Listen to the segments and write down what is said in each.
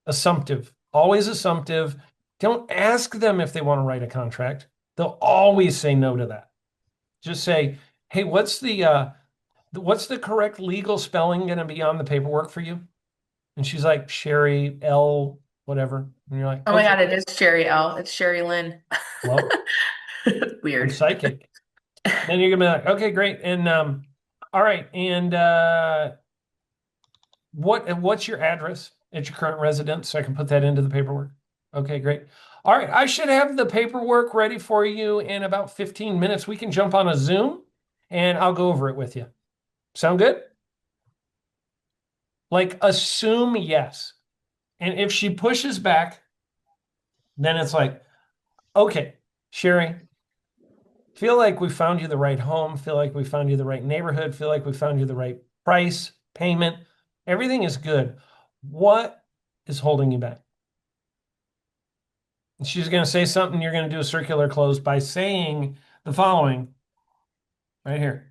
Assumptive, always assumptive. Don't ask them if they want to write a contract. They'll always say no to that. Just say, hey, what's the correct legal spelling going to be on the paperwork for you? And she's like, Sherry L, whatever. And you're like, Oh my okay, God, it is Sherry L. It's Sherry Lynn. well, I'm Weird. psychic. Then you're gonna be like, okay, great. And all right, and what's your address at your current residence so I can put that into the paperwork? Okay, great. All right, I should have the paperwork ready for you in about 15 minutes. We can jump on a Zoom and I'll go over it with you. Sound good? Like assume yes. And if she pushes back, then it's like, okay, Sherry, feel like we found you the right home, feel like we found you the right neighborhood, feel like we found you the right price, payment. Everything is good. What is holding you back? And she's going to say something. You're going to do a circular close by saying the following right here.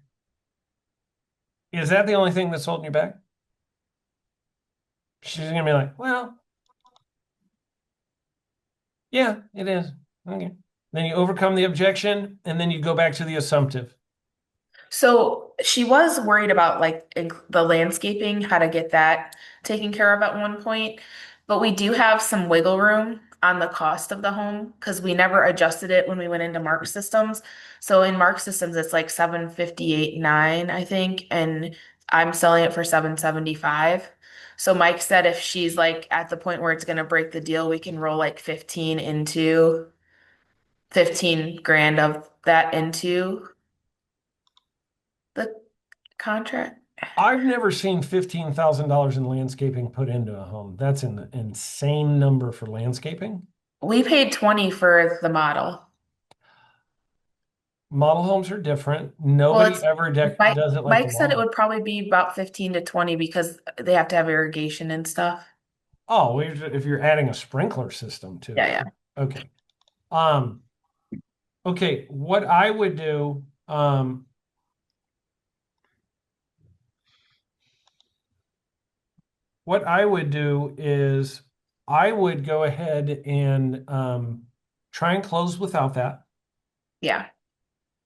Is that the only thing that's holding you back? She's going to be like, well, yeah, it is. Okay. Then you overcome the objection and then you go back to the assumptive. So she was worried about like the landscaping, how to get that taken care of at one point. But we do have some wiggle room on the cost of the home because we never adjusted it when we went into Mark Systems. So in Mark Systems, it's like 758.9, I think, and I'm selling it for 775. So Mike said if she's like at the point where it's gonna break the deal, we can roll like 15 grand of that into the contract. I've never seen $15,000 in landscaping put into a home. That's an insane number for landscaping. We paid 20 for the model. Model homes are different. Well, Nobody it's ever Mike, does it like a Mike said it model. would probably be about 15 to 20 because they have to have irrigation and stuff. Oh, if you're adding a sprinkler system to Yeah, it. yeah. Okay. Um, okay, what I would do is I would go ahead and try and close without that. Yeah.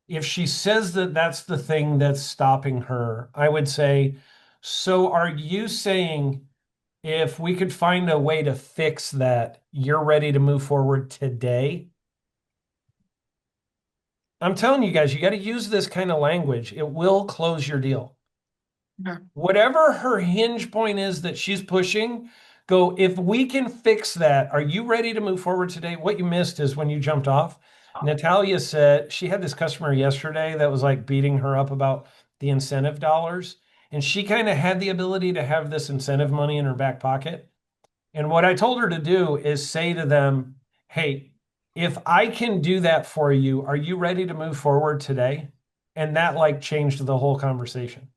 If she says that that's the thing that's stopping her, I would say, so are you saying if we could find a way to fix that, you're ready to move forward today? I'm telling you guys, you got to use this kind of language. It will close your deal. Mhm. Whatever her hinge point is that she's pushing, go, if we can fix that, are you ready to move forward today? What you missed is when you jumped off. Natalia said she had this customer yesterday that was like beating her up about the incentive dollars. And she kind of had the ability to have this incentive money in her back pocket. And what I told her to do is say to them, hey, if I can do that for you, are you ready to move forward today? And that like changed the whole conversation.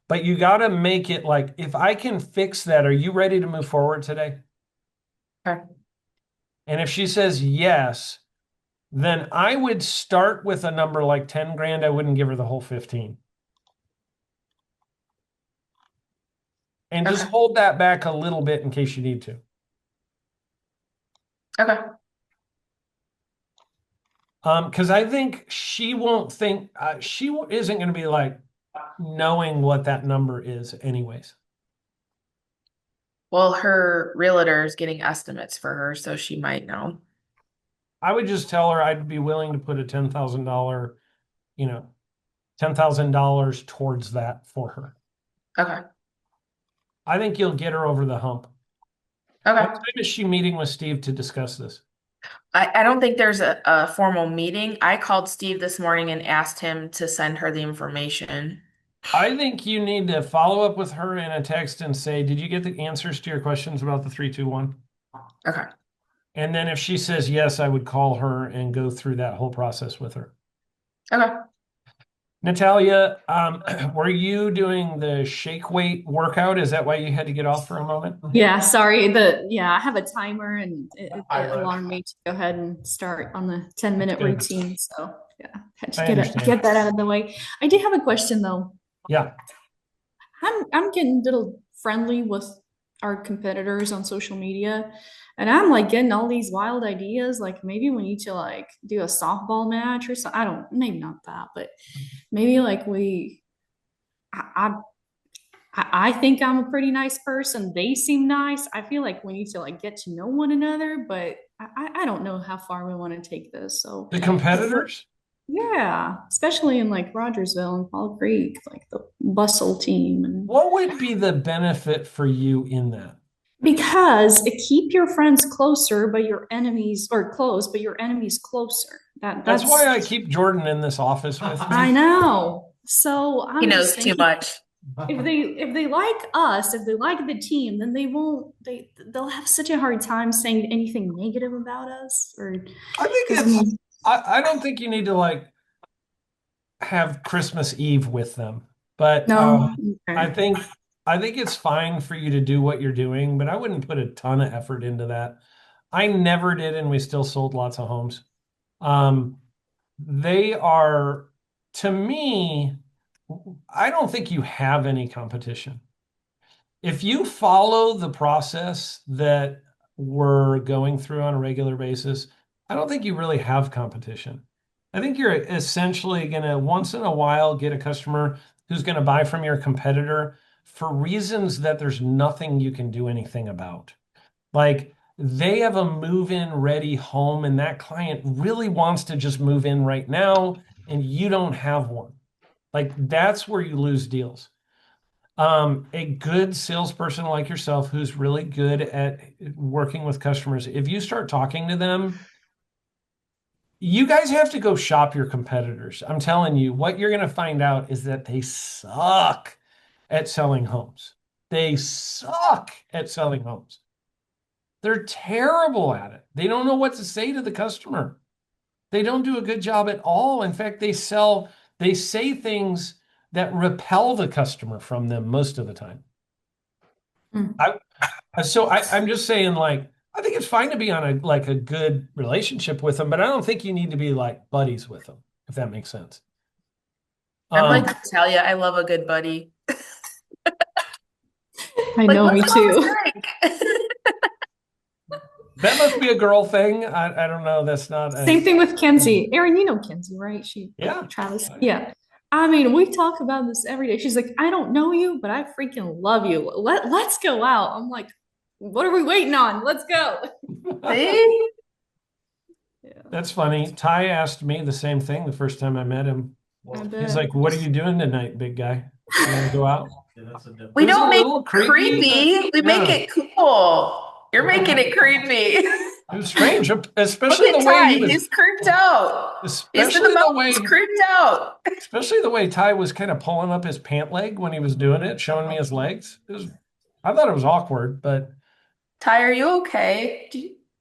But you got to make it like, if I can fix that, are you ready to move forward today? Okay. And if she says yes, then I would start with a number like 10 grand. I wouldn't give her the whole 15. And just Okay. hold that back a little bit in case you need to. Okay. Because I think she won't think she isn't going to be like knowing what that number is, anyways. Well, her realtor is getting estimates for her, so she might know. I would just tell her I'd be willing to put a $10,000, you know, $10,000 towards that for her. Okay. I think you'll get her over the hump. What Okay. time is she meeting with Steve to discuss this? I don't think there's a formal meeting. I called Steve this morning and asked him to send her the information. I think you need to follow up with her in a text and say, did you get the answers to your questions about the 321? Okay. And then if she says yes, I would call her and go through that whole process with her. Okay. Natalia, were you doing the shake weight workout? Is that why you had to get off for a moment? Yeah, sorry. I have a timer and it alarmed me to go ahead and start on the 10-minute Good. routine. So yeah, had to I understand. get that out of the way. I do have a question though. Yeah. I'm getting a little friendly with our competitors on social media. And I'm like getting all these wild ideas. Like maybe we need to like do a softball match or something. I don't, maybe not that, but maybe like I, I think I'm a pretty nice person. They seem nice. I feel like we need to like get to know one another, but I don't know how far we want to take this. So The competitors? yeah, especially in like Rogersville and Fall Creek, like the bustle team and What would be the benefit for you in that? because it keep your friends closer, but your enemies or close, but your enemies closer. That's why I keep Jordan in this office with me. I know. So He I'm knows just too thinking much. if they like us, if they like the team, then they'll have such a hard time saying anything negative about us. Or I think it's I don't think you need to like have Christmas Eve with them, but no. I Okay. think it's fine for you to do what you're doing, but I wouldn't put a ton of effort into that. I never did, and we still sold lots of homes. They are, to me, I don't think you have any competition. If you follow the process that we're going through on a regular basis, I don't think you really have competition. I think you're essentially going to once in a while get a customer who's going to buy from your competitor for reasons that there's nothing you can do anything about. Like they have a move-in ready home and that client really wants to just move in right now and you don't have one. Like that's where you lose deals. A good salesperson like yourself who's really good at working with customers, if you start talking to them, you guys have to go shop your competitors. I'm telling you, what you're going to find out is that they suck at selling homes. They suck at selling homes. They're terrible at it. They don't know what to say to the customer. They don't do a good job at all. In fact, they say things that repel the customer from them most of the time. Mm. I'm just saying, like, I think it's fine to be on a good relationship with them, but I don't think you need to be like buddies with them, if that makes sense. I'm like Natalia. I love a good buddy. I Like, know, me let's go have a too. drink. That must be a girl thing. I don't know. That's not Same thing with Kenzie. Erin, you know Kenzie, right? Yeah. Travis. Yeah. I mean, we talk about this every day. She's like, I don't know you, but I freaking love you. Let's go out. I'm like, what are we waiting on? Let's go. See? Yeah. That's funny. Ty asked me the same thing the first time I met him. I He's bet. like, "What are you doing tonight, big guy? You want to go out?" We It was a don't make little it creepy. We make Yeah. it cool. You're making it creepy. It was strange, Look especially at the way Ty. he was, He's creeped out. He's in especially the the mountains, way, creeped out. especially the way Ty was kind of pulling up his pant leg when he was doing it, showing me his legs. I thought it was awkward, but Ty, are you okay?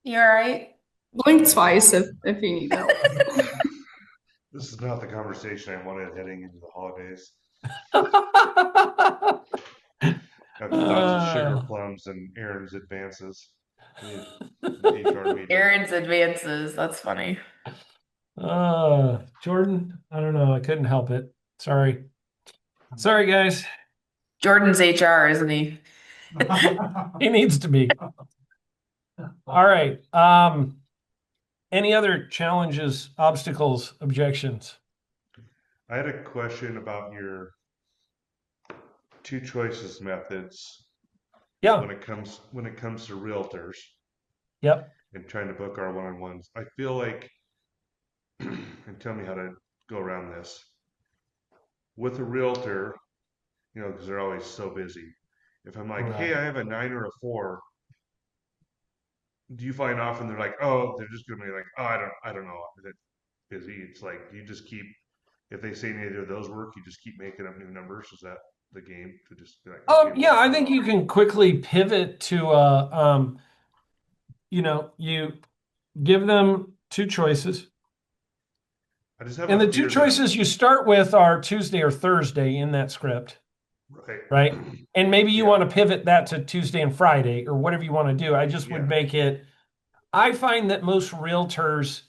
You all right? Blink twice if you need help. This is not the conversation I wanted heading into the holidays. After thoughts of sugar plums and Aaron's advances. The HR meeting. Aaron's advances. That's funny. Jordan, I don't know. I couldn't help it. Sorry, guys. Jordan's HR, isn't he? He needs to be. All right. Any other challenges, obstacles, objections? I had a question about your two choices methods. Yeah. When it comes to realtors. Yep. And trying to book our one-on-ones. I feel like, and tell me how to go around this. With a realtor, because they're always so busy. If I'm like, hey, I have a 9 or a 4, do you find often they're like, oh, they're just gonna be like, oh, I don't know, that busy. It's like you just keep, if they say neither of those work, you just keep making up new numbers. Is that the game to just be like? Okay, Yeah, I think you can quickly pivot to you give them two choices. I just have and the two choices you start with are Tuesday or Thursday in that script. Right. And maybe you want to pivot that to Tuesday and Friday or whatever you want to do. I just would make it. I find that most realtors,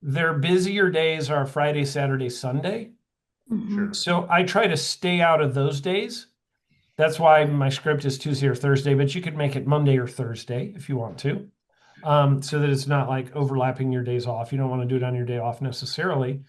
their busier days are Friday, Saturday, Sunday. Mm-hmm. Sure. So I try to stay out of those days. That's why my script is Tuesday or Thursday, but you could make it Monday or Thursday if you want to. So that it's not like overlapping your days off. You don't want to do it on your day off necessarily.